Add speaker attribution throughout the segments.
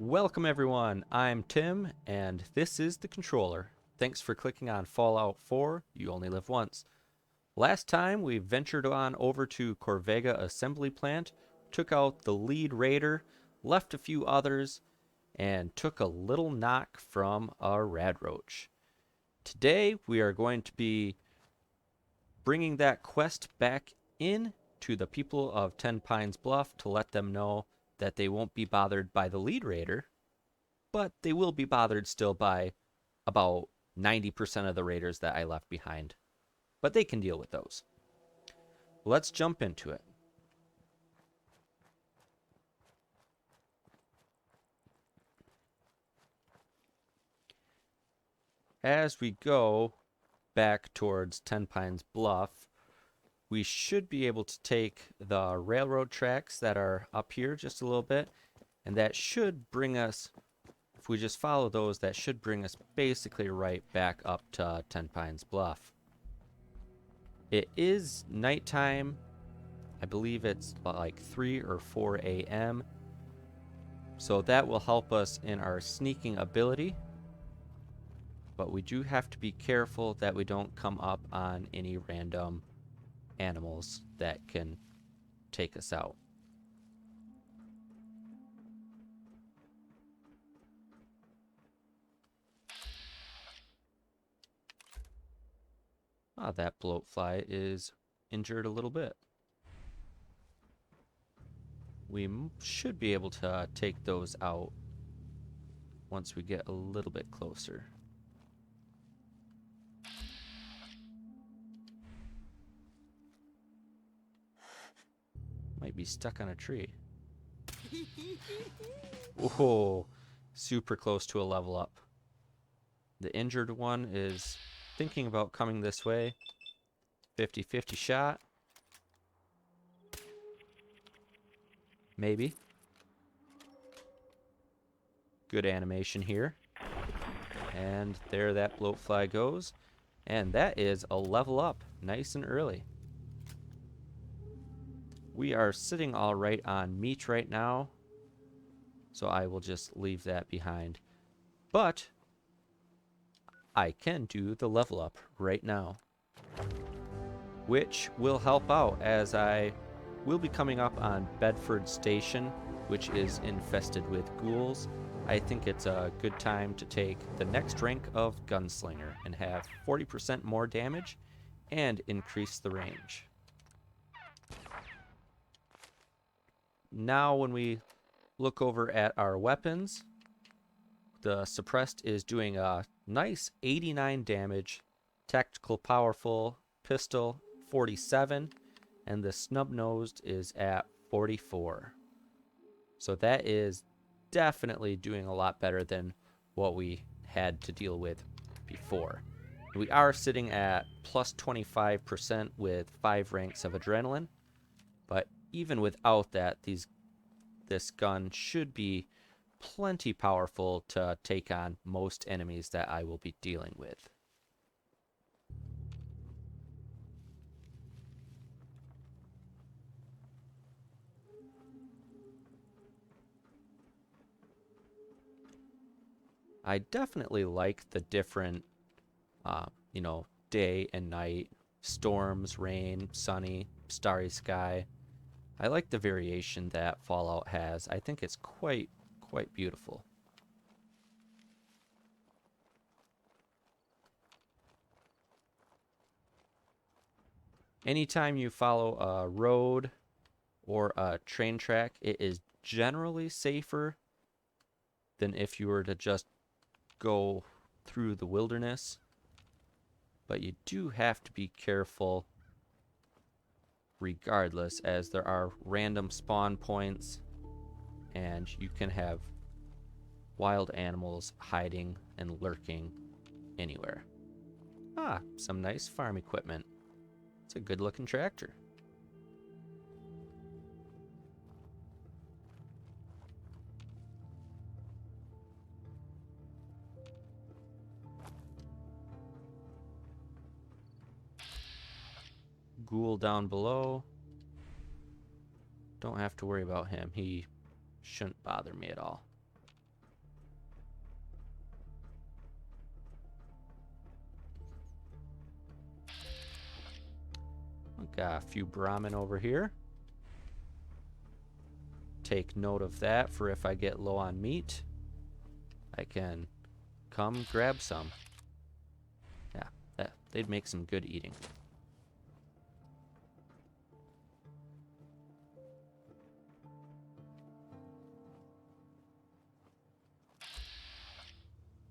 Speaker 1: Welcome everyone, I'm Tim, and this is the controller. Thanks for clicking on Fallout 4, You Only Live Once. Last time we ventured on over to Corvega Assembly Plant, took out the lead raider, left a few others, and took a little knock from a radroach. Today we are going to be bringing that quest back in to the people of Ten Pines Bluff to let them know that they won't be bothered by the lead raider, but they will be bothered still by about 90% of the raiders that I left behind. But they can deal with those. Let's jump into it. As we go back towards Ten Pines Bluff, we should be able to take the railroad tracks that are up here just a little bit, and that should bring us, if we just follow those, that should bring us basically right back up to Ten Pines Bluff. It is nighttime. I believe it's like 3 or 4 a.m. So that will help us in our sneaking ability. But we do have to be careful that we don't come up on any random animals that can take us out. Ah, that bloatfly is injured a little bit. We should be able to take those out once we get a little bit closer. Might be stuck on a tree. Whoa, super close to a level up. The injured one is thinking about coming this way. 50-50 shot. Maybe. Good animation here. And there that bloatfly goes. And that is a level up, nice and early. We are sitting all right on meat right now, so I will just leave that behind. But I can do the level up right now, which will help out as I will be coming up on Bedford Station, which is infested with ghouls. I think it's a good time to take the next rank of Gunslinger and have 40% more damage and increase the range. Now when we look over at our weapons, the Suppressed is doing a nice 89 damage, Tactical Powerful Pistol 47, and the Snub-Nosed is at 44. So that is definitely doing a lot better than what we had to deal with before. We are sitting at plus 25% with 5 ranks of adrenaline, but even without that, this gun should be plenty powerful to take on most enemies that I will be dealing with. I definitely like the different, day and night, storms, rain, sunny, starry sky. I like the variation that Fallout has. I think it's quite beautiful. Anytime you follow a road or a train track, it is generally safer than if you were to just go through the wilderness. But you do have to be careful regardless, as there are random spawn points and you can have wild animals hiding and lurking anywhere. Ah, some nice farm equipment. It's a good looking tractor. Ghoul down below. Don't have to worry about him. He shouldn't bother me at all. Got a few Brahmin over here. Take note of that for if I get low on meat. I can come grab some. Yeah, they'd make some good eating.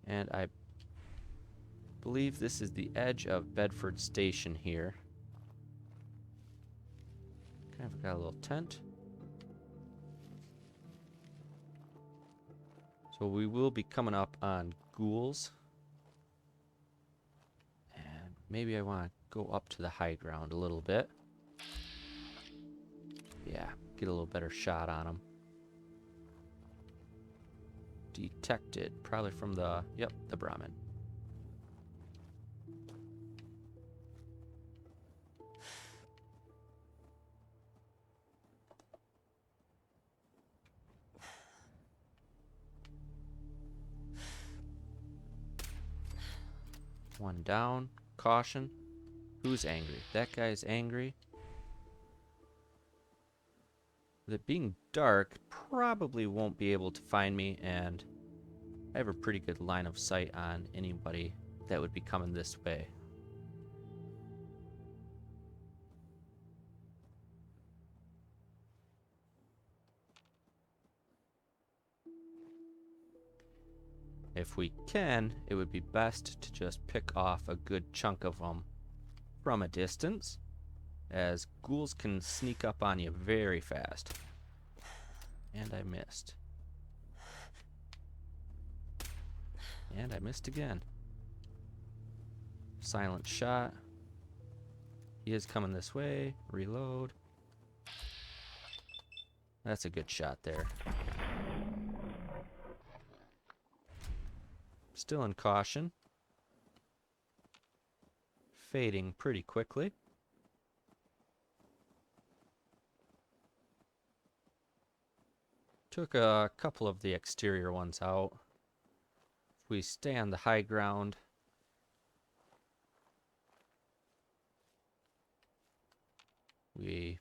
Speaker 1: And I believe this is the edge of Bedford Station here. Kind of got a little tent. So we will be coming up on ghouls. And maybe I want to go up to the high ground a little bit. Yeah, get a little better shot on them. Detected, probably from the, yep, the Brahmin. One down. Caution. Who's angry? That guy's angry. With it being dark, probably won't be able to find me, and I have a pretty good line of sight on anybody that would be coming this way. If we can, it would be best to just pick off a good chunk of them from a distance, as ghouls can sneak up on you very fast. And I missed. And I missed again. Silent shot. He is coming this way. Reload. That's a good shot there. Still in caution. Fading pretty quickly. Took a couple of the exterior ones out. If we stay on the high ground, we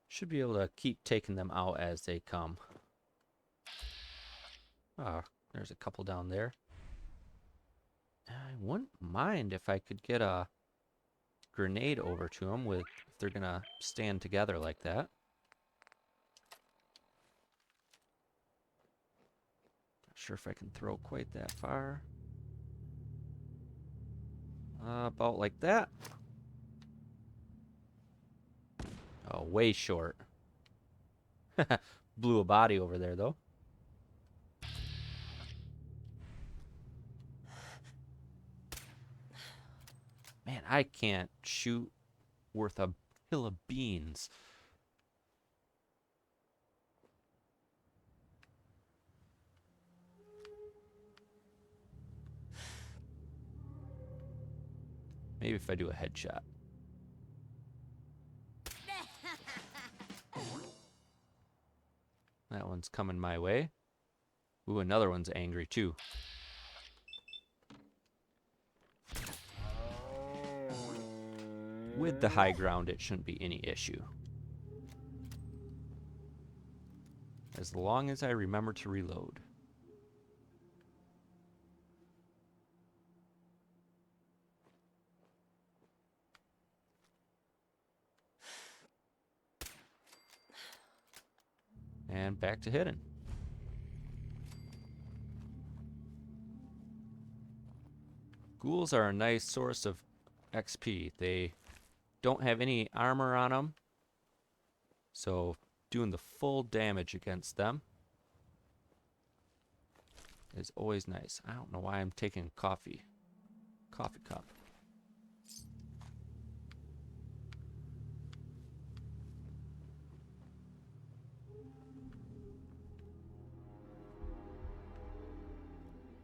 Speaker 1: should be able to keep taking them out as they come. Ah, there's a couple down there. I wouldn't mind if I could get a grenade over to them if they're gonna stand together like that. Not sure if I can throw quite that far. About like that. Oh, way short. Blew a body over there, though. Man, I can't shoot worth a hill of beans. Maybe if I do a headshot. That one's coming my way. Ooh, another one's angry too. With the high ground, it shouldn't be any issue. As long as I remember to reload. And back to hitting. Ghouls are a nice source of XP. They don't have any armor on them, so doing the full damage against them is always nice. I don't know why I'm taking coffee cup.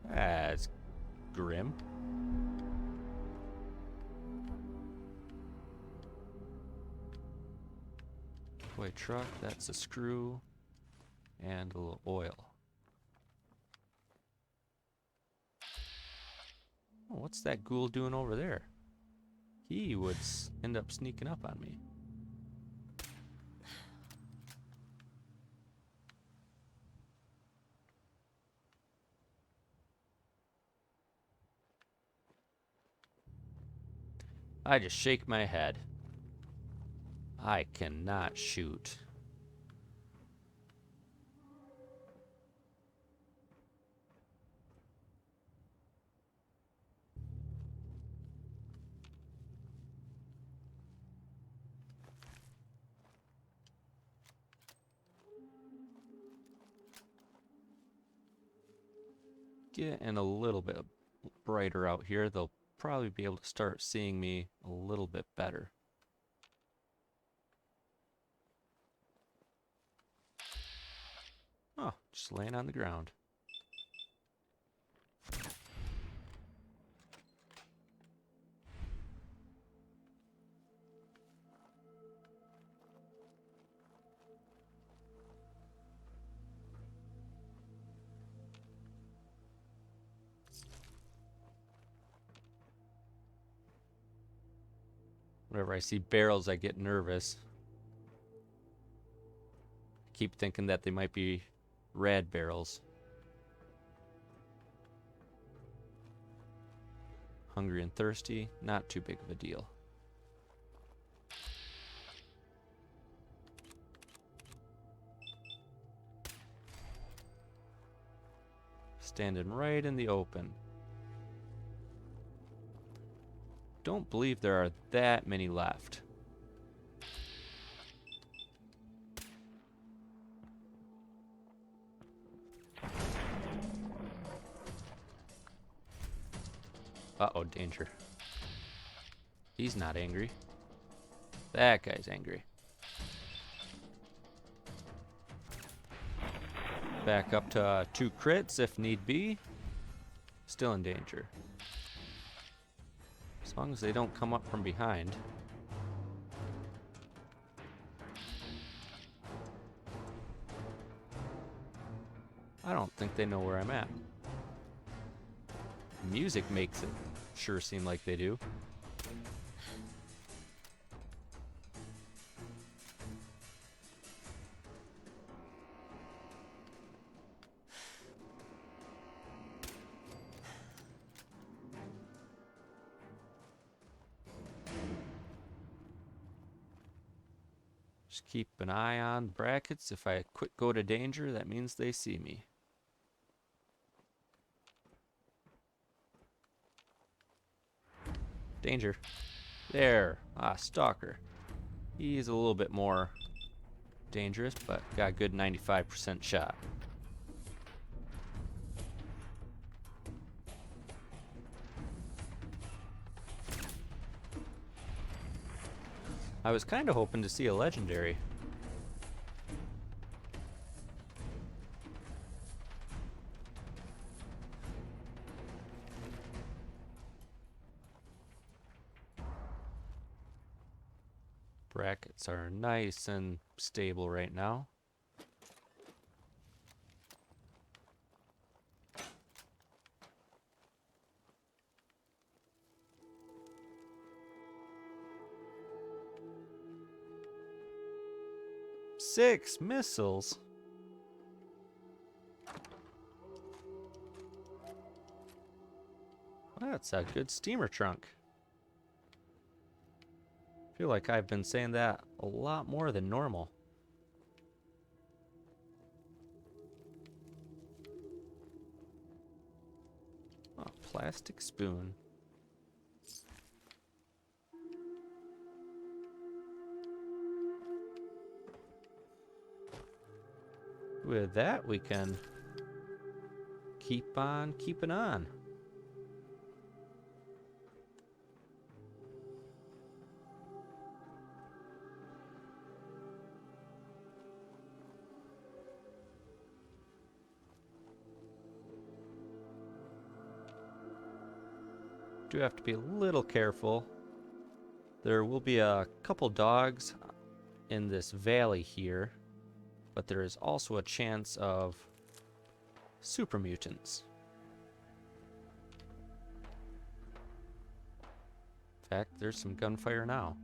Speaker 1: That's grim. Toy truck, that's a screw and a little oil. Oh, what's that ghoul doing over there? he would end up sneaking up on me. I just shake my head. I cannot shoot. Getting a little bit brighter out here. They'll probably be able to start seeing me a little bit better. Oh, just laying on the ground. Whenever I see barrels, I get nervous. I keep thinking that they might be red barrels. Hungry and thirsty, not too big of a deal. Standing right in the open. Don't believe there are that many left. Uh-oh, danger. He's not angry. That guy's angry. Back up to 2 crits if need be. Still in danger. As long as they don't come up from behind. I don't think they know where I'm at. Music makes it sure seem like they do. Just keep an eye on brackets. If I quick go to danger, that means they see me. Danger. There. Ah, stalker. He's a little bit more dangerous, but got a good 95% shot. I was kind of hoping to see a legendary. Brackets are nice and stable right now. Six missiles. That's a good steamer trunk. I feel like I've been saying that a lot more than normal. Oh, plastic spoon. With that, we can keep on keeping on. Do have to be a little careful. There will be a couple dogs in this valley here, but there is also a chance of super mutants. In fact, there's some gunfire now.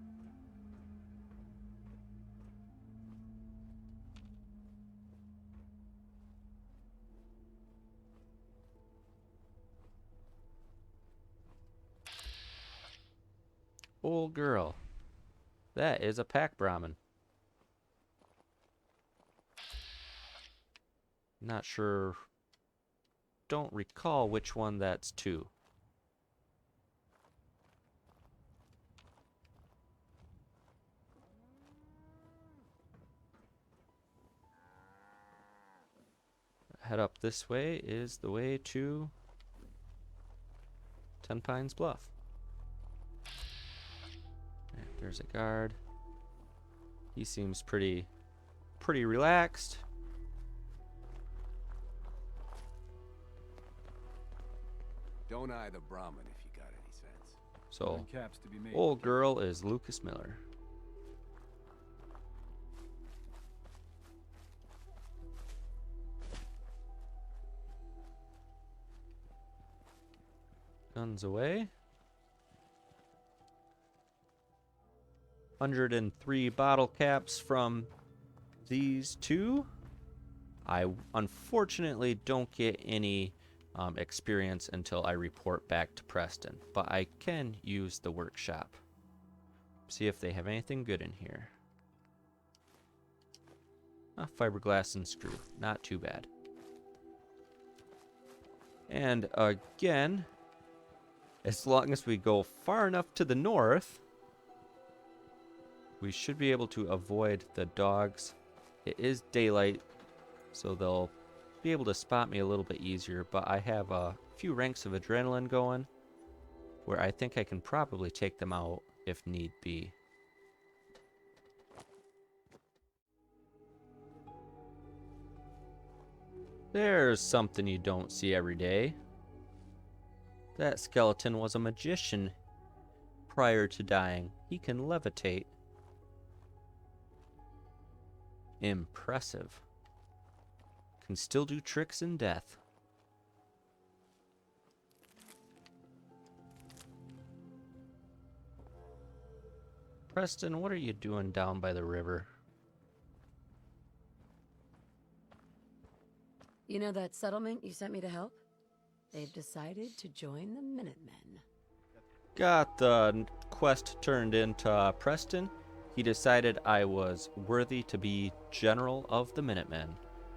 Speaker 1: Old girl. That is a pack Brahmin. Not sure. Don't recall which one that's to. Head up this way is the way to Ten Pines Bluff. There's a guard. He seems pretty relaxed.
Speaker 2: Don't eye the Brahmin if you got any sense.
Speaker 1: So, old girl is Lucas Miller. Guns away. 103 bottle caps from these two. I unfortunately don't get any experience until I report back to Preston, but I can use the workshop. See if they have anything good in here. Fiberglass and screw, not too bad. And again, as long as we go far enough to the north, we should be able to avoid the dogs. It is daylight, so they'll be able to spot me a little bit easier, but I have a few ranks of adrenaline going where I think I can probably take them out if need be. There's something you don't see every day. That skeleton was a magician prior to dying. He can levitate. Impressive. Can still do tricks in death. Preston, what are you doing down by the river?
Speaker 3: You know that settlement you sent me to help? They've decided to join the Minutemen.
Speaker 1: Got the quest turned into Preston. He decided I was worthy to be General of the Minutemen,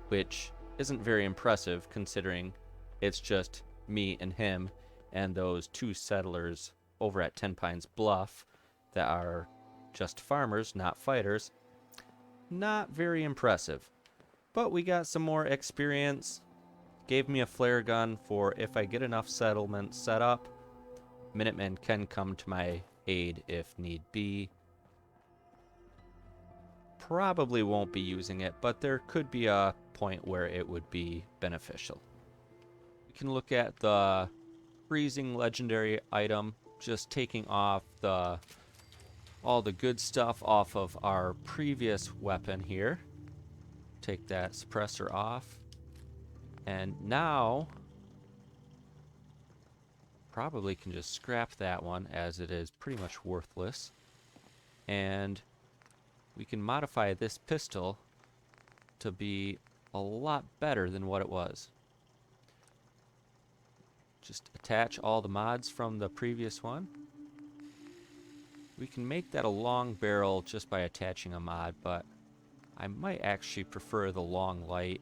Speaker 1: which isn't very impressive considering it's just me and him and those two settlers over at Ten Pines Bluff that are just farmers, not fighters. Not very impressive. But we got some more experience. Gave me a flare gun for if I get enough settlements set up, Minutemen can come to my aid if need be. Probably won't be using it, but there could be a point where it would be beneficial. We can look at the freezing legendary item, just taking off all the good stuff off of our previous weapon here. Take that suppressor off. And now, probably can just scrap that one as it is pretty much worthless. And we can modify this pistol to be a lot better than what it was. Just attach all the mods from the previous one. We can make that a long barrel just by attaching a mod, but I might actually prefer the long light.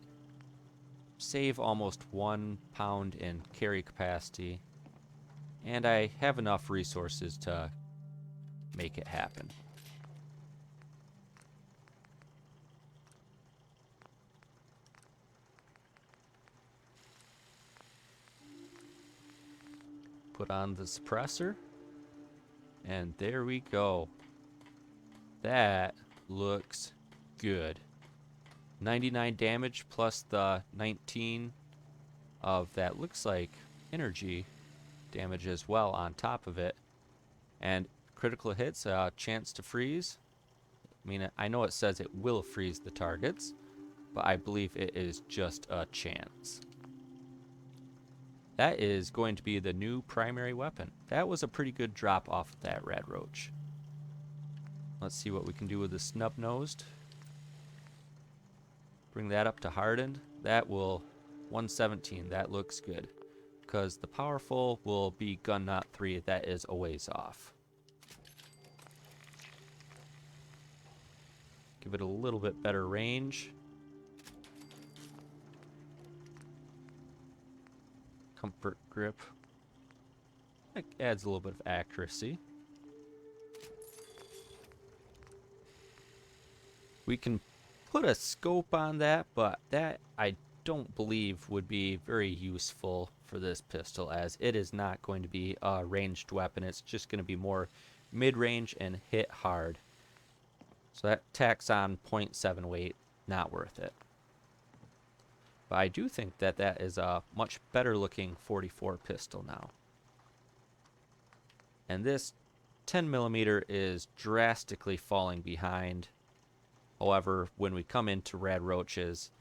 Speaker 1: Save almost 1 pound in carry capacity, and I have enough resources to make it happen. Put on the suppressor, and there we go. That looks good. 99 damage plus the 19 of that looks like energy damage as well on top of it. And critical hits, a chance to freeze. I mean, I know it says it will freeze the targets, but I believe it is just a chance. That is going to be the new primary weapon. That was a pretty good drop off of that Rad Roach. Let's see what we can do with the snub-nosed. Bring that up to hardened. That will 117. That looks good. Because the powerful will be gun knot 3. That is a ways off. Give it a little bit better range. Comfort grip. It adds a little bit of accuracy. We can put a scope on that, but that I don't believe would be very useful for this pistol, as it is not going to be a ranged weapon. It's just going to be more mid-range and hit hard. So that tacks on 0.7 weight, not worth it. But I do think that that is a much better looking 44 pistol now. And this 10mm is drastically falling behind. However, when we come into Rad Roaches,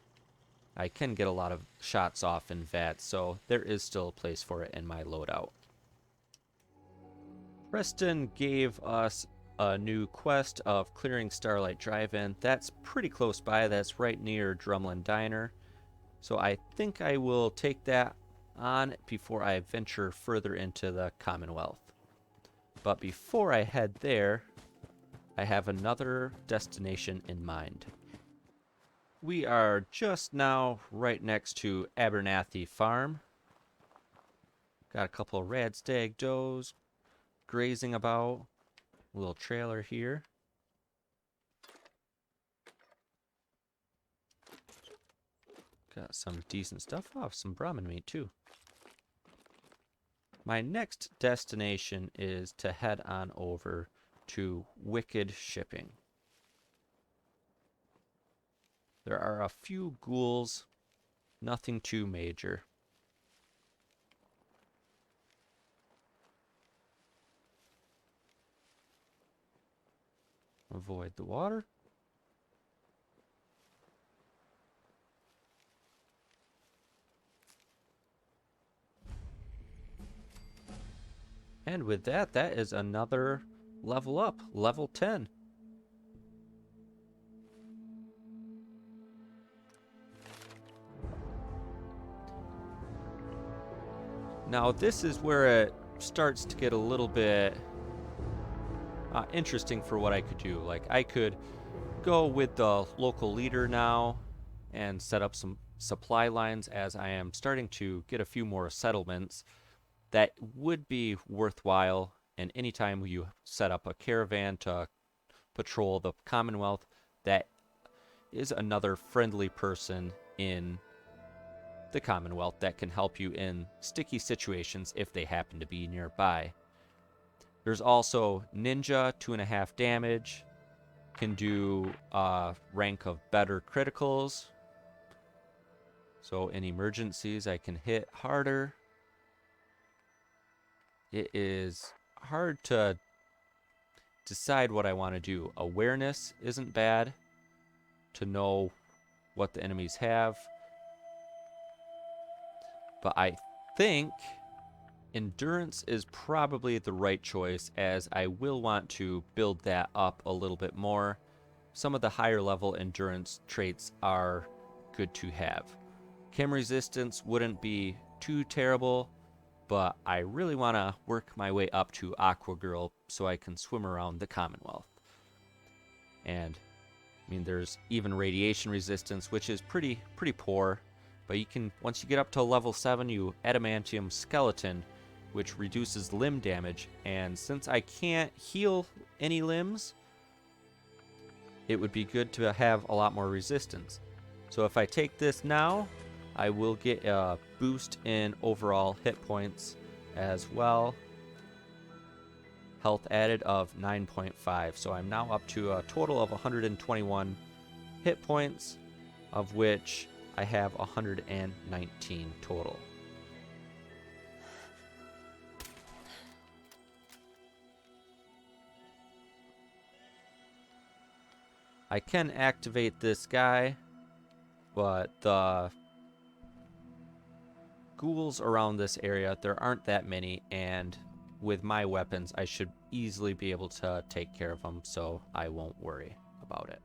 Speaker 1: I can get a lot of shots off in VATS, so there is still a place for it in my loadout. Preston gave us a new quest of clearing Starlight Drive-In. That's pretty close by. That's right near Drumlin Diner. So I think I will take that on before I venture further into the Commonwealth. But before I head there, I have another destination in mind. We are just now right next to Abernathy Farm. Got a couple of rad stag does grazing about. A little trailer here. Got some decent stuff. Oh, some Brahmin meat too. My next destination is to head on over to Wicked Shipping. There are a few ghouls, nothing too major. Avoid the water. And with that, that is another level up, level 10. Now this is where it starts to get a little bit interesting for what I could do. Like, I could go with the local leader now and set up some supply lines, as I am starting to get a few more settlements that would be worthwhile. And anytime you set up a caravan to patrol the Commonwealth, that is another friendly person in the Commonwealth that can help you in sticky situations if they happen to be nearby. There's also Ninja, 2.5 damage, can do a rank of better criticals. So in emergencies, I can hit harder. It is hard to decide what I want to do. Awareness isn't bad to know what the enemies have. But I think endurance is probably the right choice, as I will want to build that up a little bit more. Some of the higher level endurance traits are good to have. Chem resistance wouldn't be too terrible, but I really want to work my way up to Aqua Girl so I can swim around the Commonwealth. And I mean, there's even radiation resistance, which is pretty poor. But you can, once you get up to level 7, you adamantium skeleton, which reduces limb damage. And since I can't heal any limbs, it would be good to have a lot more resistance. So if I take this now, I will get a boost in overall hit points as well. Health added of 9.5. So I'm now up to a total of 121 hit points, of which I have 119 total. I can activate this guy, but the ghouls around this area, there aren't that many, and with my weapons, I should easily be able to take care of them, so I won't worry about it.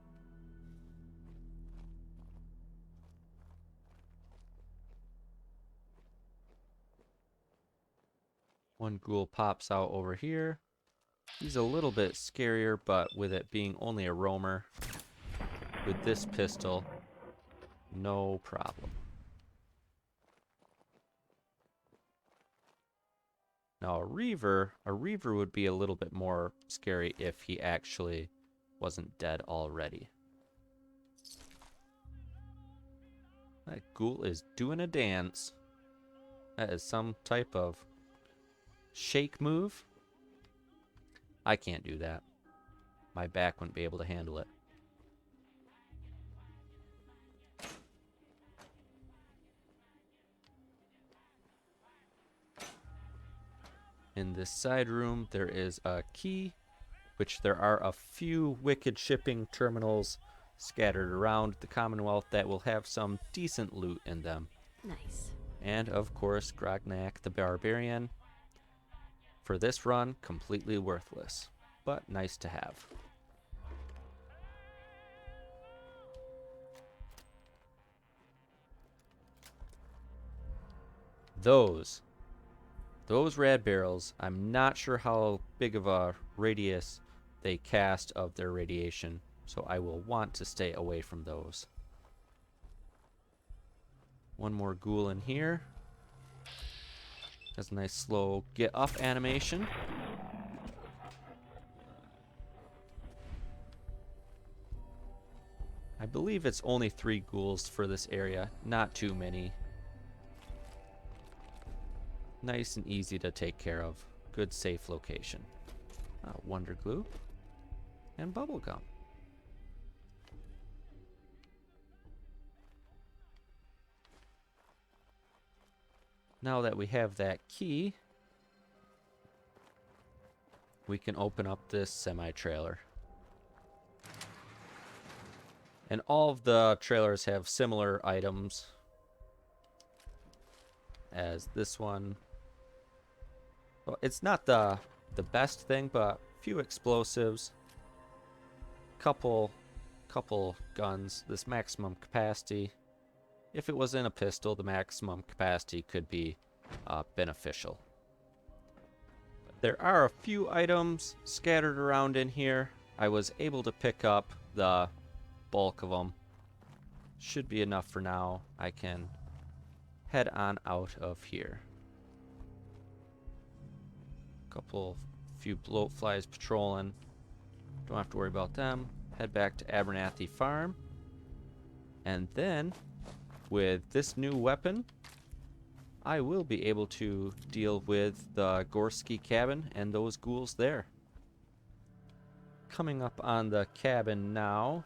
Speaker 1: One ghoul pops out over here. He's a little bit scarier, but with it being only a roamer, with this pistol, no problem. Now a reaver would be a little bit more scary if he actually wasn't dead already. That ghoul is doing a dance. That is some type of shake move. I can't do that. My back wouldn't be able to handle it. In this side room, there is a key, which there are a few wicked shipping terminals scattered around the Commonwealth that will have some decent loot in them.
Speaker 3: Nice.
Speaker 1: And, of course, Grognak the Barbarian. For this run, completely worthless, but nice to have. Those rad barrels, I'm not sure how big of a radius they cast of their radiation, so I will want to stay away from those. One more ghoul in here. Has a nice slow get up animation. I believe it's only 3 ghouls for this area, not too many. Nice and easy to take care of. Good safe location. Wonder glue and bubble gum. Now that we have that key, we can open up this semi-trailer. And all of the trailers have similar items as this one. Well, it's not the best thing, but few explosives, couple guns, this maximum capacity. If it was in a pistol, the maximum capacity could be beneficial. But there are a few items scattered around in here. I was able to pick up the bulk of them. Should be enough for now. I can head on out of here. Few bloatflies patrolling. Don't have to worry about them. Head back to Abernathy Farm. And then, with this new weapon, I will be able to deal with the Gorski cabin and those ghouls there. Coming up on the cabin now.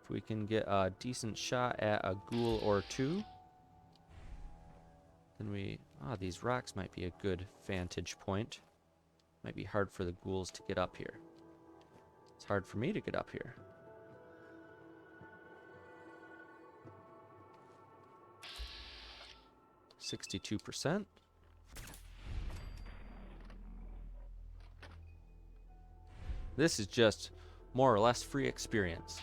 Speaker 1: If we can get a decent shot at a ghoul or two, then we... these rocks might be a good vantage point. Might be hard for the ghouls to get up here. It's hard for me to get up here. %. This is just more or less free experience.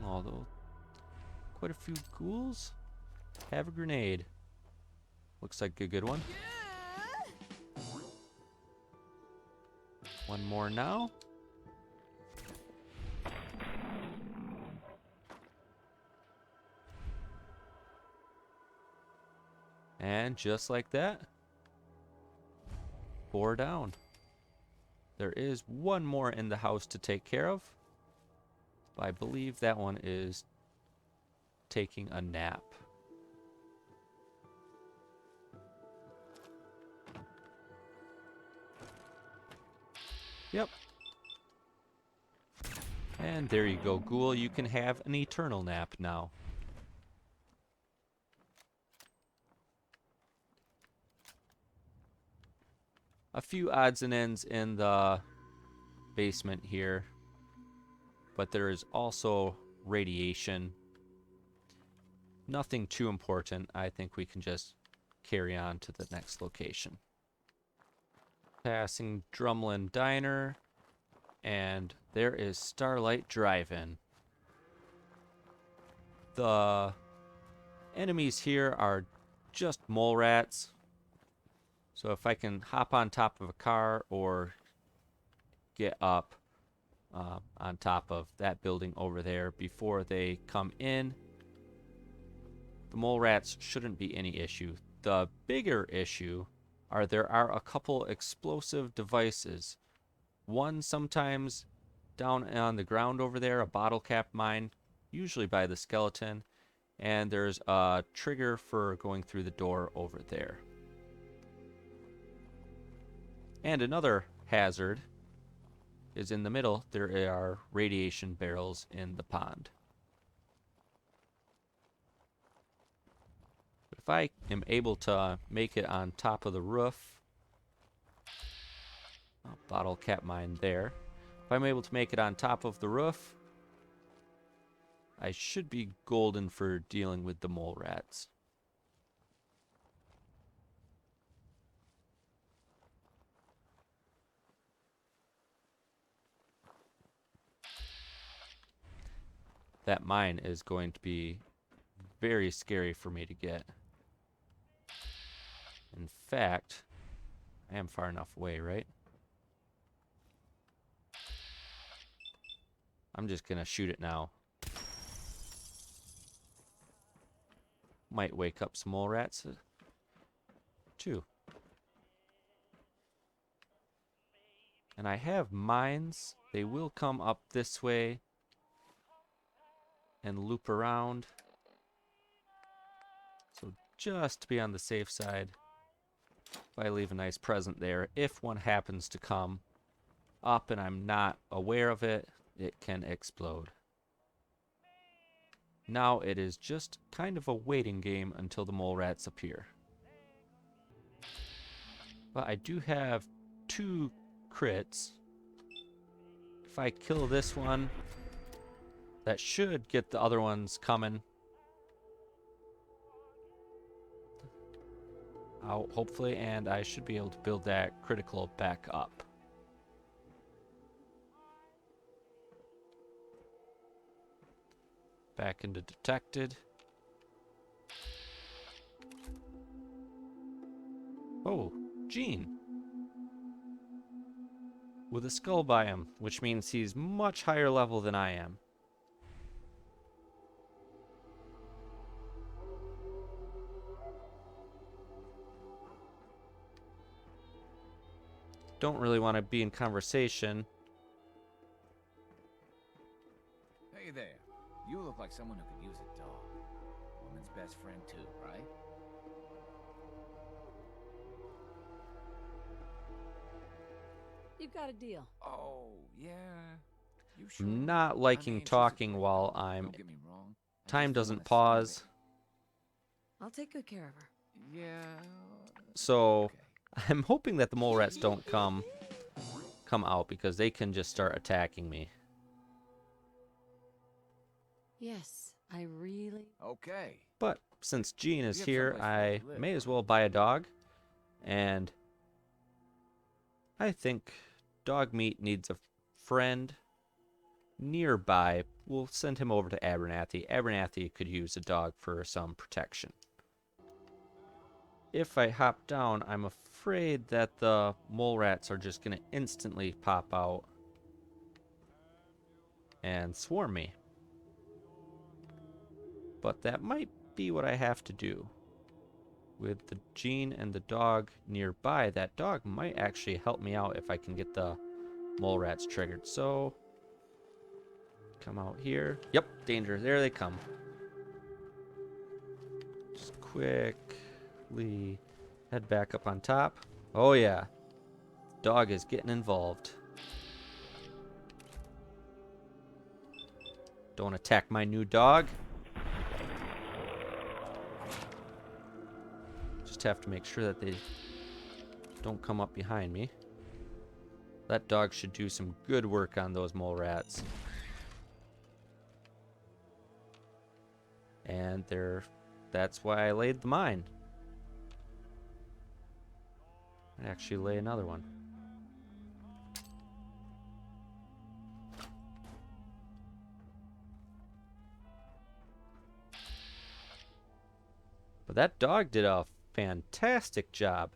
Speaker 1: Although, quite a few ghouls. Have a grenade. Looks like a good one. One more now. And just like that, 4 down. There is one more in the house to take care of. But I believe that one is taking a nap. Yep. And there you go, Ghoul. You can have an eternal nap now. A few odds and ends in the basement here. But there is also radiation. nothing too important. I think we can just carry on to the next location. Passing Drumlin Diner, and there is Starlight Drive-In. The enemies here are just mole rats. So if I can hop on top of a car or get up on top of that building over there before they come in, the mole rats shouldn't be any issue. The bigger issue are there are a couple explosive devices. One sometimes down on the ground over there, a bottle cap mine, usually by the skeleton, and there's a trigger for going through the door over there. And another hazard is in the middle. There are radiation barrels in the pond. But if I am able to make it on top of the roof, bottle cap mine there. If I'm able to make it on top of the roof, I should be golden for dealing with the mole rats. That mine is going to be very scary for me to get. In fact, I am far enough away, right? I'm just gonna shoot it now. Might wake up some mole rats too. And I have mines. They will come up this way and loop around. So just to be on the safe side, if I leave a nice present there, if one happens to come up and I'm not aware of it, it can explode. Now it is just kind of a waiting game until the mole rats appear. But I do have 2 crits. If I kill this one, that should get the other ones coming out, hopefully, and I should be able to build that critical back up. Back into detected. Oh, Gene. With a skull by him, which means he's much higher level than I am. Don't really want to be in conversation.
Speaker 4: Hey there. You look like someone who could use a dog. Woman's best friend too, right?
Speaker 3: You've got a deal.
Speaker 4: Oh, yeah. You sure?
Speaker 1: I'm not
Speaker 4: I
Speaker 1: liking
Speaker 4: mean, she's a
Speaker 1: talking
Speaker 4: great
Speaker 1: while
Speaker 4: dog,
Speaker 1: I'm...
Speaker 4: don't get me wrong. I
Speaker 1: Time
Speaker 4: just
Speaker 1: doesn't
Speaker 4: don't wanna
Speaker 1: pause.
Speaker 3: I'll take good care of her.
Speaker 4: Yeah.
Speaker 1: So
Speaker 4: Okay.
Speaker 1: I'm hoping that the mole rats don't come out because they can just start attacking me.
Speaker 3: Yes, I really...
Speaker 4: Okay.
Speaker 1: But since Gene is
Speaker 4: You have
Speaker 1: here,
Speaker 4: someplace
Speaker 1: I
Speaker 4: to live,
Speaker 1: may as
Speaker 4: right?
Speaker 1: well buy a dog. And I think dog meat needs a friend nearby. We'll send him over to Abernathy. Abernathy could use a dog for some protection. If I hop down, I'm afraid that the mole rats are just going to instantly pop out and swarm me. But that might be what I have to do. With the Gene and the dog nearby, that dog might actually help me out if I can get the mole rats triggered. So, come out here. Yep, danger. There they come. Just quickly head back up on top. Oh yeah, dog is getting involved. Don't attack my new dog. Just have to make sure that they don't come up behind me. That dog should do some good work on those mole rats. And they're That's why I laid the mine. I'd actually lay another one. But that dog did a fantastic job.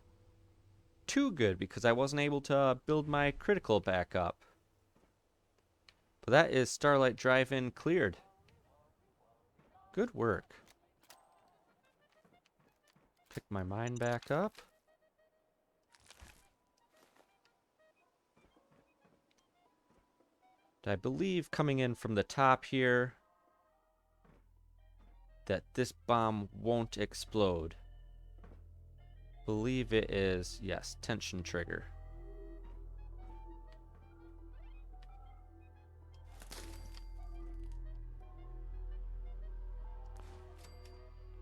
Speaker 1: Too good because I wasn't able to build my critical back up. But that is Starlight Drive-In cleared. Good work. Pick my mine back up. I believe coming in from the top here that this bomb won't explode. Believe it is, yes, tension trigger.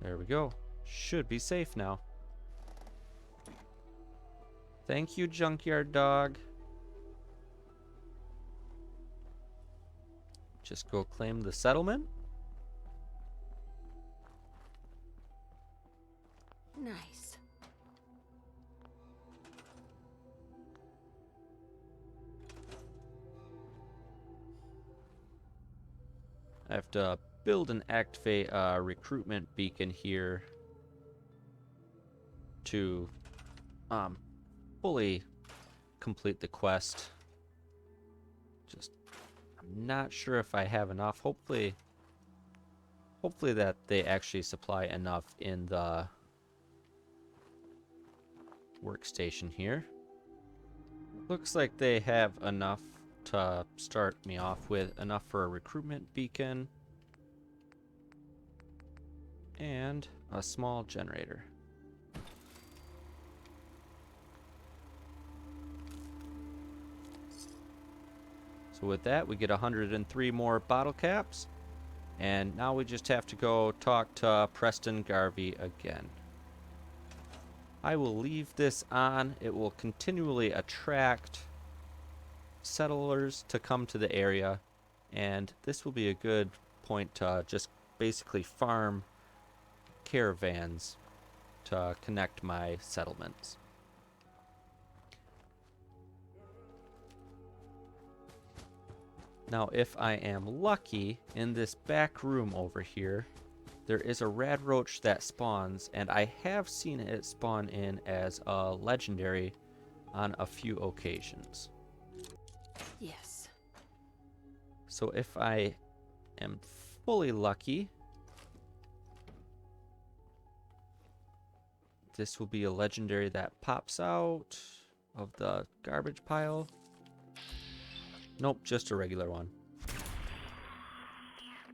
Speaker 1: There we go. Should be safe now. Thank you, junkyard dog. Just go claim the settlement.
Speaker 3: Nice.
Speaker 1: I have to build and activate a recruitment beacon here to fully complete the quest. Just, I'm not sure if I have enough. Hopefully that they actually supply enough in the workstation here. Looks like they have enough to start me off with, enough for a recruitment beacon and a small generator. So with that, we get 103 more bottle caps, and now we just have to go talk to Preston Garvey again. I will leave this on. It will continually attract settlers to come to the area, and this will be a good point to just basically farm caravans to connect my settlements. Now, if I am lucky, in this back room over here, there is a rad roach that spawns, and I have seen it spawn in as a legendary on a few occasions.
Speaker 3: Yes.
Speaker 1: So if I am fully lucky, this will be a legendary that pops out of the garbage pile. Nope, just a regular one.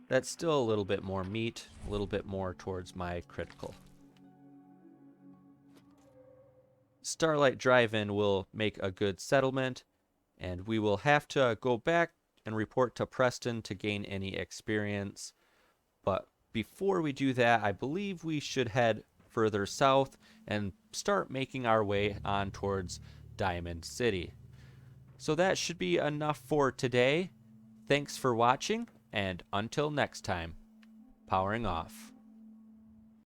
Speaker 1: That's still a little bit more meat, a little bit more towards my critical. Starlight Drive-In will make a good settlement, and we will have to go back and report to Preston to gain any experience. But before we do that, I believe we should head further south and start making our way on towards Diamond City. So that should be enough for today. Thanks for watching, and until next time, powering off.